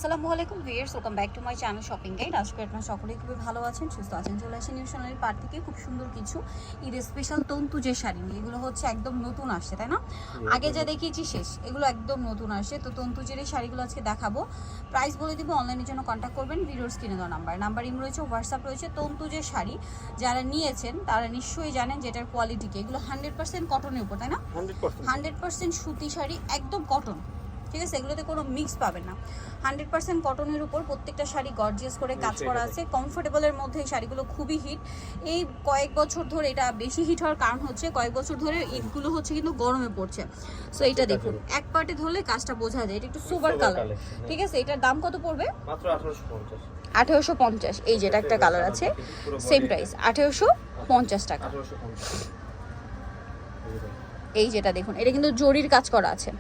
আসসালামু আলাইকুম viewers, welcome back to my channel shopping guide. আজকে আপনারা সকলেই খুবই ভালো আছেন, সুস্থ আছেন। চলে আসেন নিউ সোনালী পার্ট থেকে খুব সুন্দর কিছু ঈদের স্পেশাল তন্তু যে শাড়ি নিয়ে। এগুলো হচ্ছে একদম নতুন আসছে, তাই না? আগে যা দেখিয়েছি শেষ, এগুলো একদম নতুন আসছে। তো তন্তুজের এই শাড়িগুলো আজকে দেখাবো, প্রাইস বলে দিব। অনলাইনের জন্য কন্ট্যাক্ট করবেন, ভিডিওর স্ক্রিনে দেওয়া নাম্বার ইম রয়েছে, হোয়াটসঅ্যাপ রয়েছে। তন্তুজের শাড়ি যারা নিয়েছেন তারা নিশ্চয়ই জানেন যে এটার কোয়ালিটি কি। এগুলো 100% কটনের উপর, তাই না? 100% সুতি শাড়ি, একদম কটন, ঠিক আছে? এগুলোতে কোনো মিক্স পাবেন না। 100% কটনের উপর প্রত্যেকটা শাড়ি গর্জিয়াস করে কাজ করা আছে। কমফোর্টেবলের মধ্যে এই শাড়িগুলো খুবই হিট। এই কয়েক বছর ধরে এটা বেশি হিট হওয়ার কারণ হচ্ছে কয়েক বছর ধরে ঈদগুলো হচ্ছে কিন্তু গরমে পড়ছে। সো এটা দেখুন, এক পার্টে ধরলে কাজটা বোঝা যায়। এটা একটু সুপার কালার, ঠিক আছে? এটার দাম কত পড়বে? মাত্র 1850। 1850। এই যেটা একটা কালার আছে, সেম প্রাইস 1850 টাকা। এই যেটা দেখুন, এটা কিন্তু জরির কাজ করা আছে,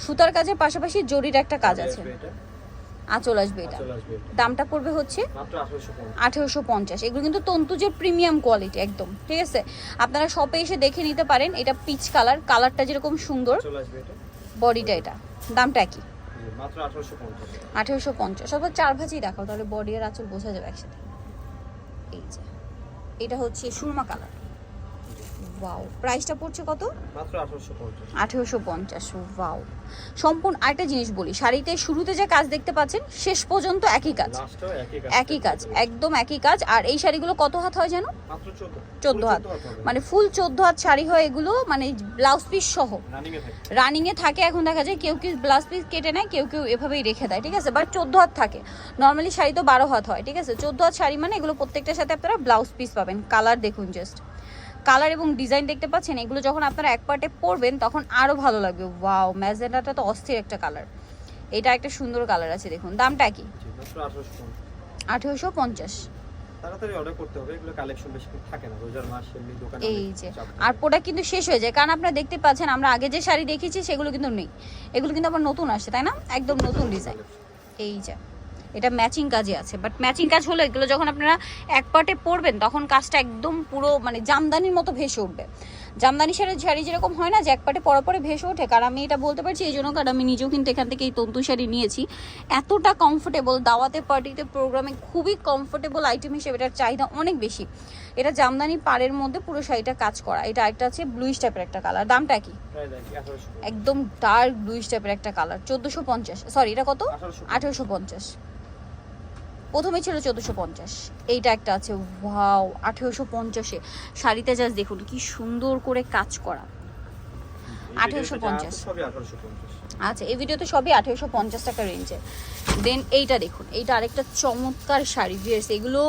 সুতার কাজের পাশাপাশি জরির একটা কাজ আছে। আঁচল আসবে, এটা দামটা পড়বে হচ্ছে 1850। এগুলো কিন্তু তন্তুজের প্রিমিয়াম কোয়ালিটি একদম, ঠিক আছে? আপনারা শপে এসে দেখে নিতে পারেন। এটা পিচ কালার, কালারটা যেরকম সুন্দর, বডিটা এটা দামটা কি? মাত্র 1850। সব চার ভাঁজই দেখাও, তাহলে বডি আর আঁচল বোঝা যাবে একসাথে। এই যে এটা হচ্ছে সুরমা কালার। ওয়াও, প্রাইসটা পড়ছে কত? মাত্র 1850। ওয়াও, সম্পূর্ণ আরেকটা জিনিস বলি, শাড়িতে শুরুতে যে কাজ দেখতে পাচ্ছেন শেষ পর্যন্ত একই কাজ, একই কাজ, একদম একই কাজ। আর এই শাড়িগুলো কত হাত হয় জানো? মাত্র 14 হাত, মানে ফুল 14 হাত শাড়ি হয় এগুলো, মানে ব্লাউজ পিস সহ রানিং এ থাকে। এখন দেখা যায় কেউ কেউ ব্লাউজ পিস কেটে নেয়, কেউ কেউ এভাবেই রেখে দেয়, ঠিক আছে? বাট 14 হাত থাকে। নর্মালি শাড়ি তো 12 হাত হয়, ঠিক আছে? 14 হাত শাড়ি মানে এগুলো প্রত্যেকটার সাথে আপনারা ব্লাউজ পিস পাবেন। কালার দেখুন, জাস্ট কালার এবং ডিজাইন দেখতে পাচ্ছেন। এগুলো যখন আপনারা এক পার্টে পরবেন তখন আরো ভালো লাগবে। ওয়াও, ম্যাজেন্টাটা তো অস্থির একটা কালার। এটা একটা সুন্দর কালার আছে, দেখুন। দামটা কি? 1850। তাড়াতাড়ি অর্ডার করতে হবে, এগুলো কালেকশন বেশি থাকে না, রোজার মাস এমনি দোকানে। এই যে আর প্রোডাক্ট কিন্তু শেষ হয়ে যায়, কারণ আপনারা দেখতে পাচ্ছেন আমরা আগে যে শাড়ি দেখেছি সেগুলো কিন্তু নেই। এগুলো কিন্তু আবার নতুন আসছে, তাই না? একদম নতুন ডিজাইন। এই যে এটা ম্যাচিং কাজে আছে, বাট ম্যাচিং কাজ হলো এগুলো যখন আপনারা এক পার্টে পরবেন তখন কাজটা একদম পুরো মানে জামদানির মতো ভেসে উঠবে। জামদানি শাড়ি যেরকম হয় না যে এক পার্টে পরা পরে ভেসে ওঠে, কারণ আমি এটা বলতে পারছি এই জন্য, কারণ আমি নিজেও কিন্তু এখান থেকে এই তন্তু শাড়ি নিয়েছি। এতটা কমফোর্টেবল, দাওয়াতে পার্টিতে প্রোগ্রামে খুবই কমফোর্টেবল আইটেম হিসেবে এটার চাহিদা অনেক বেশি। এটা জামদানি পাড়ের মধ্যে পুরো শাড়িটা কাজ করা। এটা একটা আছে ব্লুইশ টাইপের একটা কালার। দামটা কি? একদম ডার্ক ব্লুইশ টাইপের একটা কালার। 1450। সরি, এটা কত? 1850। প্রথমে ছিল 1450। এইটা একটা আছে, ওয়াও, 1850-এ। শাড়িতে জাস্ট দেখুন কি সুন্দর করে কাজ করা। 1850। আচ্ছা, এই ভিডিওতে সবই 1850 টাকা রেঞ্জে। দেন এইটা দেখুন, এইটা আরেকটা চমৎকার শাড়ি। ভিউয়ার্স, এগুলো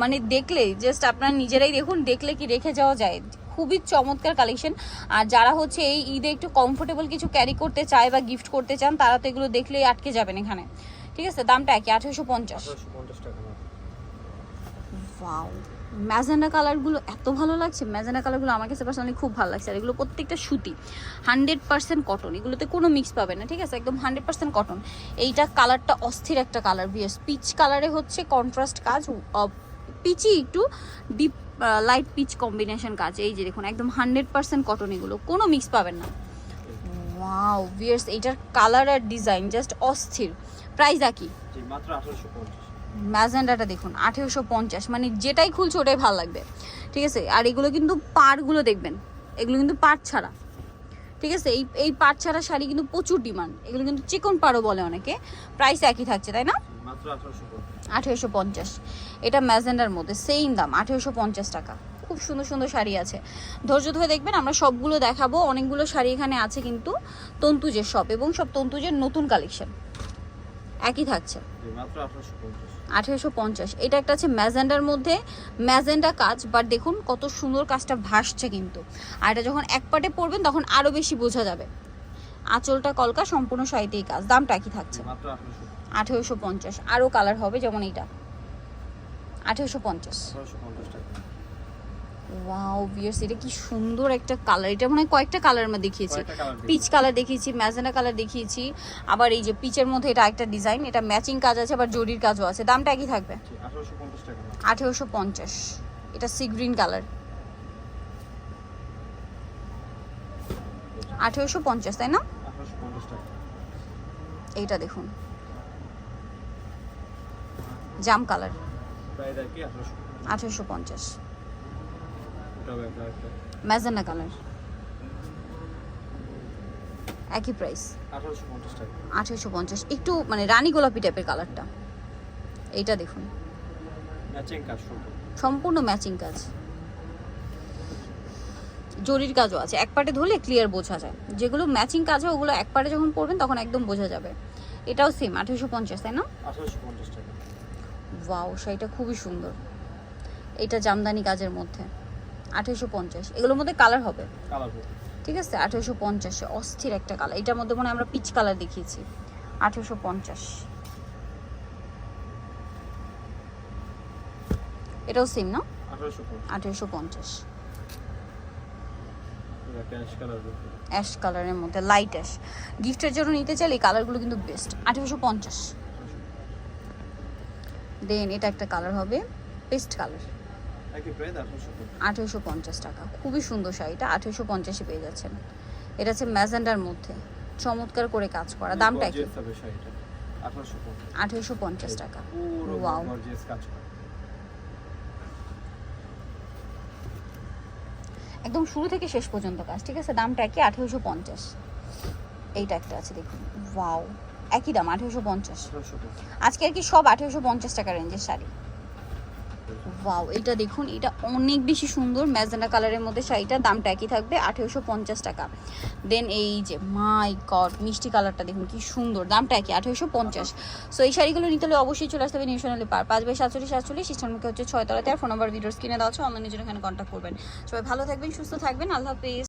মানে দেখলে জাস্ট আপনারা নিজেরাই দেখুন, দেখলে কি রেখে যাওয়া যায়। খুবই চমৎকার কালেকশন। আর যারা হচ্ছে এই ঈদে একটু কমফোর্টেবল কিছু ক্যারি করতে চায় বা গিফট করতে চান, তারা তো এগুলো দেখলেই আটকে যাবেন এখানে, ঠিক আছে? দামটা কি? 1850 টাকা। ওয়াও, ম্যাজেন্ডা কালারগুলো এত ভালো লাগছে। ম্যাজেন্ডা কালারগুলো আমার কাছে পার্সোনালি খুব ভালো লাগছে। আর এগুলো প্রত্যেকটা সুতি, 100% কটন। এগুলোতে কোনো মিক্স পাবে না, ঠিক আছে? একদম 100% কটন। এইটা কালারটা অস্থির একটা কালার। ভিএস পিচ কালারে হচ্ছে কন্ট্রাস্ট কাজ, পিচি একটু ডিপ লাইট পিচ কম্বিনেশন কাজ। এই যে দেখুন, একদম 100% কটন, এগুলো কোনো মিক্স পাবেন না। ওয়াও ভিউয়ার্স, এইটার কালার আর ডিজাইন জাস্ট অস্থির। প্রাইস কি? মাত্র 1850। ম্যাজেন্ডাটা দেখুন 1850, মানে যেটাই খুলছে ওটাই ভালো লাগবে, ঠিক আছে? আর এগুলো কিন্তু পাড়গুলো দেখবেন, এগুলো কিন্তু পাড় ছাড়া, ঠিক আছে? এই পাড় ছাড়া শাড়ি কিন্তু প্রচুর ডিমান্ড। এগুলো কিন্তু চিকন পাড়ও বলে অনেকে। প্রাইস একই থাকছে, তাই না? মাত্র 1850। এটা ম্যাজেন্ডার মধ্যে সেম দাম, 1850 টাকা। খুব সুন্দর সুন্দর শাড়ি আছে, ধৈর্য ধরে দেখবেন। আমরা সবগুলো দেখাবো, অনেকগুলো শাড়ি এখানে আছে কিন্তু তন্তুজের শপ, এবং সব তন্তুজের নতুন কালেকশন। একই থাকছে, মাত্র 1850। 1850। এটা একটা আছে ম্যাজেন্ডার মধ্যে, ম্যাজেন্ডা কাজ, বাট দেখুন কত সুন্দর কাজটা ভাসছে কিন্তু। আর এটা যখন এক পাটে পরবেন তখন আরো বেশি বোঝা যাবে। আঁচলটা কলকা, সম্পূর্ণ শাড়িতেই কাজ। দামটা কি থাকছে? মাত্র 1850। আরো কালার হবে, যেমন এইটা 1850 টাকা। ওয়াও ভিউয়ার্স, এটা কি সুন্দর একটা কালার। এটা মনে হয় কয়েকটা কালার আমরা দেখিয়েছি। পিচ কালার দেখিয়েছি, ম্যাজেন্ডা কালার দেখিয়েছি, আবার এই যে পিচের মধ্যে এটা একটা ডিজাইন। এটা ম্যাচিং কাজ আছে, আবার জরির কাজও আছে। দামটা একই থাকবে, 1850 টাকা। 1850। এটা সি গ্রিন কালার, 1850, তাই না? 1850 টাকা। এইটা দেখুন, জাম কালার, প্রাইস আর কি 1850। এটা হবে আপনার একটা ম্যাজেন্ডা কালার, একই প্রাইস 1850 টাকা। 1850। একটু মানে রানী গোলাপি টাইপের কালারটা, এইটা দেখুন ম্যাচিং কাজ সম্পূর্ণ। সম্পূর্ণ ম্যাচিং কাজ, জরির কাজও আছে। এক পাটে ধরলে ক্লিয়ার বোঝা যায়, যেগুলো ম্যাচিং কাজ হয় ওগুলো এক পাটে যখন পরবেন তখন একদম বোঝা যাবে। এটাও সেম 1850, তাই না? 1850 টাকা। ওয়াও, শাড়িটা খুবই সুন্দর। এটা জামদানি কাজের মধ্যে 1850। এগুলোর মধ্যে কালার হবে, কালার হবে। ঠিক আছে। 1850 অস্থির একটা কালার। এটার মধ্যে মনে হয় আমরা পিচ কালার দেখিয়েছি। 1850। এটাও সেম না? 1850 1850। একটা অ্যাশ কালার হবে। অ্যাশ কালারের মধ্যে লাইট অ্যাশ, গিফটের জন্য নিতে চাইলে এই কালারগুলো কিন্তু বেস্ট। 1850। দেন এটা একটা কালার হবে পেস্ট কালার, একই প্রাইস 1850। 1850 টাকা। খুবই সুন্দর শাড়িটা, 1850-এ পেয়ে যাচ্ছেন। এটা হচ্ছে ম্যাজেন্ডার মধ্যে চমৎকার করে কাজ করা। দামটা কি? গর্জিয়াস হবে শাড়িটা 1850। 1850 টাকা। পুরো ওয়াও, গর্জিয়াস কাজ করা। একদম শুরু থেকে শেষ পর্যন্ত কাজ, ঠিক আছে। দামটা কি? 1850। এইটা একটা আছে দেখুন, ওয়াও, একই দাম 1850। 1850 আজকে আর কি সব 1850 টাকা রেঞ্জের শাড়ি। ওয়াও, এটা দেখুন, এটা অনেক বেশি সুন্দর ম্যাজেন্ডা কালারের মধ্যে শাড়িটা। দামটা একই থাকবে 1850 টাকা। দেন এই যে মাই গড মিষ্টি কালারটা দেখুন কি সুন্দর, দামটা একই 1850। সো এই শাড়িগুলো নিতে হলে অবশ্যই চলে আসতে হবে নিউশনালি পার 5/47 সিস্টেমকে হচ্ছে 6 তলাতে। আর ফোন নাম্বার ভিডিওস কিনে দেওয়া আছে, অনলাইনে জন্য এখানে কন্ট্যাক্ট করবেন। সবাই ভালো থাকবেন, সুস্থ থাকবেন, আল্লাহ হাফেজ।